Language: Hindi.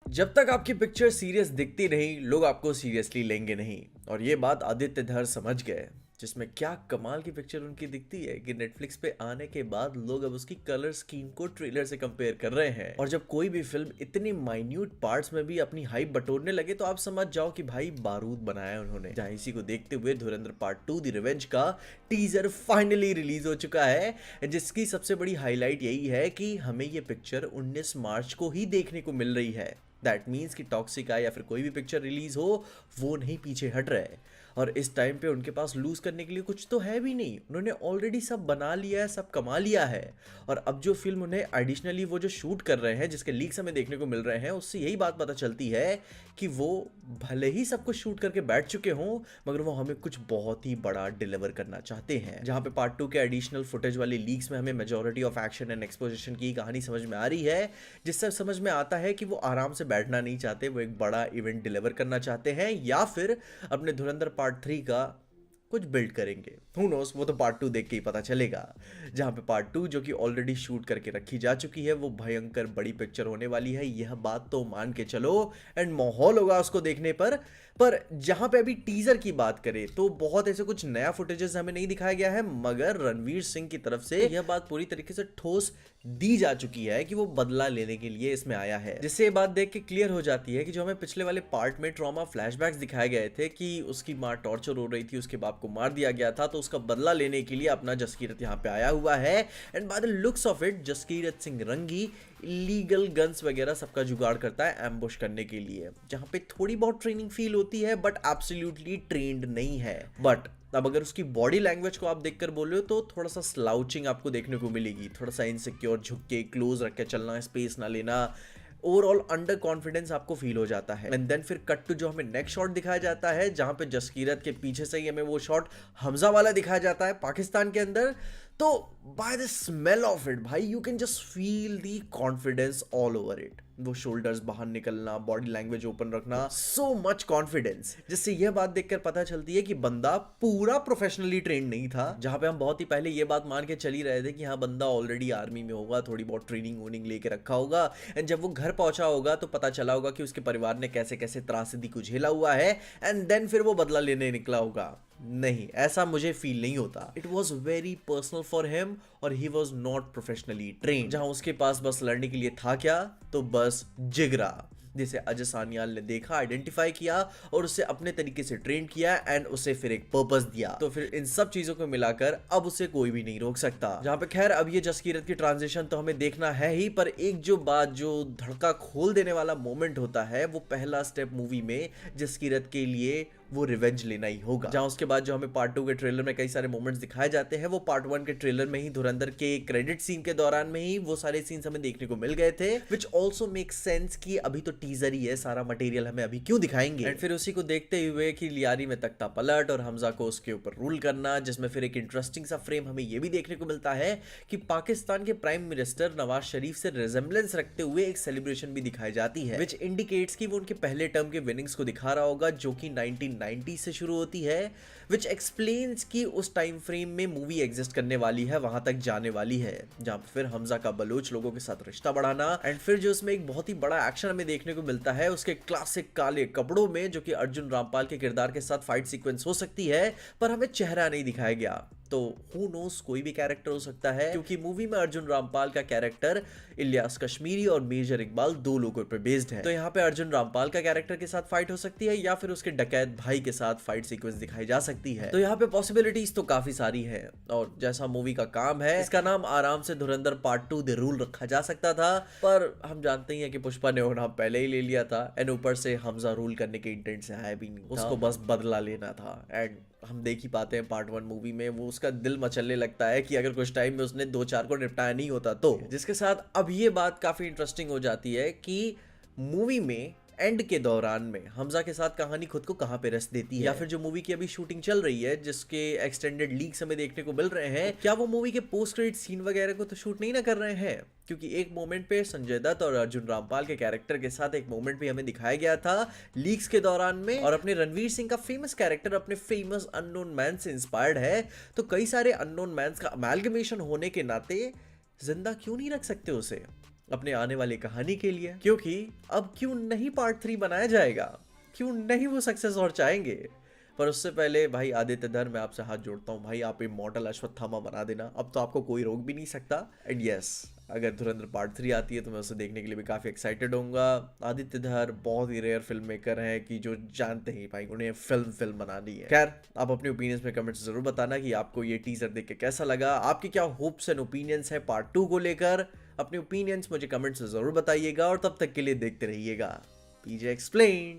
जब तक आपकी पिक्चर सीरियस दिखती नहीं, लोग आपको सीरियसली लेंगे नहीं। और ये बात आदित्य धर समझ गए, जिसमें क्या कमाल की पिक्चर उनकी दिखती है कि नेटफ्लिक्स पे आने के बाद लोग अब उसकी कलर स्कीम को ट्रेलर से कंपेयर कर रहे हैं। और जब कोई भी फिल्म इतनी माइन्यूट पार्ट्स में भी अपनी हाइप बटोरने लगे तो आप समझ जाओ कि भाई बारूद बनाया उन्होंने। जहां इसी को देखते हुए धुरंधर पार्ट 2 द रिवेंज का टीजर फाइनली रिलीज हो चुका है, जिसकी सबसे बड़ी हाईलाइट यही है कि हमें ये पिक्चर 19 मार्च को ही देखने को मिल रही है। दैट मीन्स कि टॉक्सिक या फिर कोई भी पिक्चर रिलीज हो, वो नहीं पीछे हट रहे। और इस टाइम पे उनके पास लूज करने के लिए कुछ तो है भी नहीं, उन्होंने ऑलरेडी सब बना लिया है, सब कमा लिया है। और अब जो फिल्म उन्हें एडिशनली वो जो शूट कर रहे हैं, जिसके लीक्स हमें देखने को मिल रहे हैं, उससे यही बात पता चलती है कि वो भले ही सब कुछ शूट करके बैठ चुके हों, मगर वो हमें कुछ बहुत ही बड़ा डिलीवर करना चाहते हैं। जहां पे पार्ट 2 के एडिशनल फुटेज वाली लीक्स में हमें majority of action and exposition की कहानी समझ में आ रही है, जिससे समझ में आता है कि वो आराम से बैठना नहीं चाहते, वो एक बड़ा इवेंट डिलीवर करना चाहते हैं, या फिर अपने धुरंधर पार्ट 3 का कुछ बिल्ड करेंगे। हु नोस, वो तो पार्ट 2 देख के ही पता चलेगा। जहां पे पार्ट 2 जो कि ऑलरेडी शूट करके रखी जा चुकी है, वो भयंकर बड़ी पिक्चर होने वाली है, यह बात तो मान के चलो। एंड माहौल होगा उसको देखने पर जहां पे अभी टीजर की बात करें तो बहुत ऐसे कुछ नया फुटेजेस हमें नहीं दिखाया गया है, मगर रणवीर सिंह की तरफ से यह बात पूरी तरीके से ठोस दी जा चुकी है कि वो बदला लेने के लिए इसमें आया है। जिससे ये बात देख के क्लियर हो जाती है कि जो हमें पिछले वाले पार्ट में ट्रॉमा फ्लैशबैक्स दिखाए गए थे कि उसकी माँ टॉर्चर हो रही थी, उसके बाप को मार दिया गया था, तो उसका बदला लेने के लिए अपना जसकीरत यहाँ पे आया हुआ है। And by the looks of it, Jaskirat Singh रंगी इलीगल गन्स वगैरह सबका जुगाड़ करता है एम्बुश करने के लिए, जहां पे थोड़ी बहुत ट्रेनिंग फील होती है, बट एब्सोल्युटली ट्रेंड नहीं है। बट अब अगर उसकी बॉडी लैंग्वेज को आप देखकर बोल रहे हो तो थोड़ा सा स्लाउचिंग आपको देखने को मिलेगी, थोड़ा सा इनसिक्योर, झुक के क्लोज रख के चलना, स्पेस ना लेना, ओवरऑल अंडर कॉन्फिडेंस आपको फील हो जाता है। एंड देन फिर कट टू जो हमें नेक्स्ट शॉट दिखाया जाता है, जहां पे जसकीरत के पीछे से ही हमें वो शॉट हमजा वाला दिखाया जाता है पाकिस्तान के अंदर। तो by the smell of it भाई, you can just feel the confidence all over it. वो शोल्डर्स बाहर निकलना, बॉडी लैंग्वेज ओपन रखना, सो मच कॉन्फिडेंस, जिससे यह बात देखकर पता चलती है कि बंदा पूरा प्रोफेशनली ट्रेंड नहीं था। जहां पे हम बहुत ही पहले ये बात मान के चल ही रहे थे कि हाँ, बंदा ऑलरेडी आर्मी में होगा, थोड़ी बहुत ट्रेनिंग वोनिंग लेके रखा होगा। एंड जब वो घर पहुंचा होगा तो पता चला होगा कि उसके परिवार ने कैसे कैसे त्रासदी को झेला हुआ है, एंड देन फिर वो बदला लेने निकला होगा। नहीं, ऐसा मुझे फील नहीं होता। It was very personal for him, और he was not professionally train. जहां उसके पास बस लड़ने के लिए था क्या, तो बस जिगरा, जिसे अजय सान्याल ने देखा, आइडेंटिफाई किया और उसे अपने तरीके से ट्रेन किया एंड उसे फिर एक पर्पस दिया। तो फिर इन सब चीजों को मिलाकर अब उसे कोई भी नहीं रोक सकता। जहां पे खैर अब ये जसकीरत की ट्रांजिशन तो हमें देखना है ही, पर एक जो बात जो धड़का खोल देने वाला मोमेंट होता है, वो पहला स्टेप मूवी में जसकीरत के लिए वो रिवेंज लेना ही होगा। जहां उसके बाद जो हमें पार्ट 2 के ट्रेलर में कई सारे मोमेंट्स दिखाए जाते हैं, वो पार्ट 1 के ट्रेलर में ही धुरंधर के क्रेडिट सीन के दौरान में ही वो सारे सीन्स हमें देखने को मिल गए थे, विच ऑल्सो मेक सेंस कि अभी तो टीजर ही है, सारा मटेरियल हमें अभी क्यों दिखाएंगे। एंड फिर उसी को देखते हुए कि लियारी में तख्ता पलट और हमजा को उसके ऊपर रूल करना, जिसमें फिर एक इंटरेस्टिंग सा फ्रेम हमें यह भी देखने को मिलता है कि पाकिस्तान के प्राइम मिनिस्टर नवाज शरीफ से रिजेम्बलेंस रखते हुए एक सेलिब्रेशन भी दिखाई जाती है, विच इंडिकेट्स कि वो उनके पहले टर्म के विनिंग्स को दिखा रहा होगा, जो कि 1990 से शुरू होती है, विच एक्सप्लेन्स कि उस टाइम फ्रेम में मूवी एग्जिस्ट करने वाली है, वहां तक जाने वाली है। जहां फिर हमजा का बलोच लोगों के साथ रिश्ता बढ़ाना, एंड फिर जो उसमें एक बहुत ही बड़ा एक्शन हमें देखने को मिलता है उसके क्लासिक काले कपड़ों में, जो कि अर्जुन रामपाल के किरदार के साथ फाइट सीक्वेंस हो सकती है, पर हमें चेहरा नहीं दिखाया गया। तो हु नोस, कोई भी कैरेक्टर हो सकता है, क्योंकि मूवी में अर्जुन रामपाल का कैरेक्टर इलियास कश्मीरी और मेजर इकबाल 2 लोगों पर बेस्ड है। तो यहाँ पे अर्जुन रामपाल का कैरेक्टर के साथ फाइट हो सकती है, या फिर उसके डकैत भाई के साथ फाइट सीक्वेंस दिखाई जा सकती है। तो यहाँ पे पॉसिबिलिटीज तो काफी सारी है, और जैसा मूवी का काम है, इसका नाम आराम से धुरंधर पार्ट 2 द रूल रखा जा सकता था, पर हम जानते ही हैं कि पुष्पा ने वो नाम पहले ही ले लिया था, एंड ऊपर से हमजा रूल करने के इंटेंट से आया भी नहीं, उसको बस बदला लेना था। एंड हम देख ही पाते हैं पार्ट 1 मूवी में वो उसका दिल मचलने लगता है कि अगर कुछ टाइम में उसने 2-4 को निपटाया नहीं होता तो, जिसके साथ अब ये बात काफी इंटरेस्टिंग हो जाती है कि मूवी में एंड के दौरान में हमजा के साथ कहानी खुद को कहां पे रस देती है, या फिर जो मूवी की अभी शूटिंग चल रही है, जिसके एक्सटेंडेड लीक्स हमें देखने को मिल रहे हैं, क्या वो मूवी के पोस्ट क्रेडिट सीन वगैरह को तो शूट नहीं ना कर रहे हैं। क्योंकि एक मोमेंट पे संजय दत्त और अर्जुन रामपाल के कैरेक्टर के साथ एक मोमेंट भी हमें दिखाया गया था लीक्स के दौरान में, और अपने रणवीर सिंह का फेमस कैरेक्टर अपने फेमस अननोन मैन से इंस्पायर्ड है, तो कई सारे अननोन मैन्स का अमेलगमेशन होने के नाते जिंदा क्यों नहीं रख सकते उसे। अपने आने वाली कहानी के लिए, क्योंकि अब क्यों नहीं पार्ट 3 बनाया जाएगा, क्यों नहीं वो सक्सेस और चाहेंगे। पर उससे पहले भाई आदित्य धर, मैं आपसे हाथ जोड़ता हूँ भाई, आप इमॉर्टल अश्वत्थामा बना देना, अब तो आपको कोई रोक भी नहीं सकता। एंड यस, अगर धुरंधर पार्ट 3 आती है तो मैं उसे देखने के लिए भी काफ़ी एक्साइटेड होऊंगा। आदित्य धर बहुत ही रेयर फिल्म मेकर हैं कि जो जानते ही भाई उन्हें फिल्म बनानी है। खैर, आप अपने ओपिनियंस में कमेंट्स जरूर बताना कि आपको ये टीजर देख के कैसा लगा, आपकी क्या होप्स एंड ओपिनियंस है पार्ट 2 को लेकर। अपने ओपिनियंस मुझे कमेंट्स में जरूर बताइएगा और तब तक के लिए देखते रहिएगा पीजे एक्सप्लेन।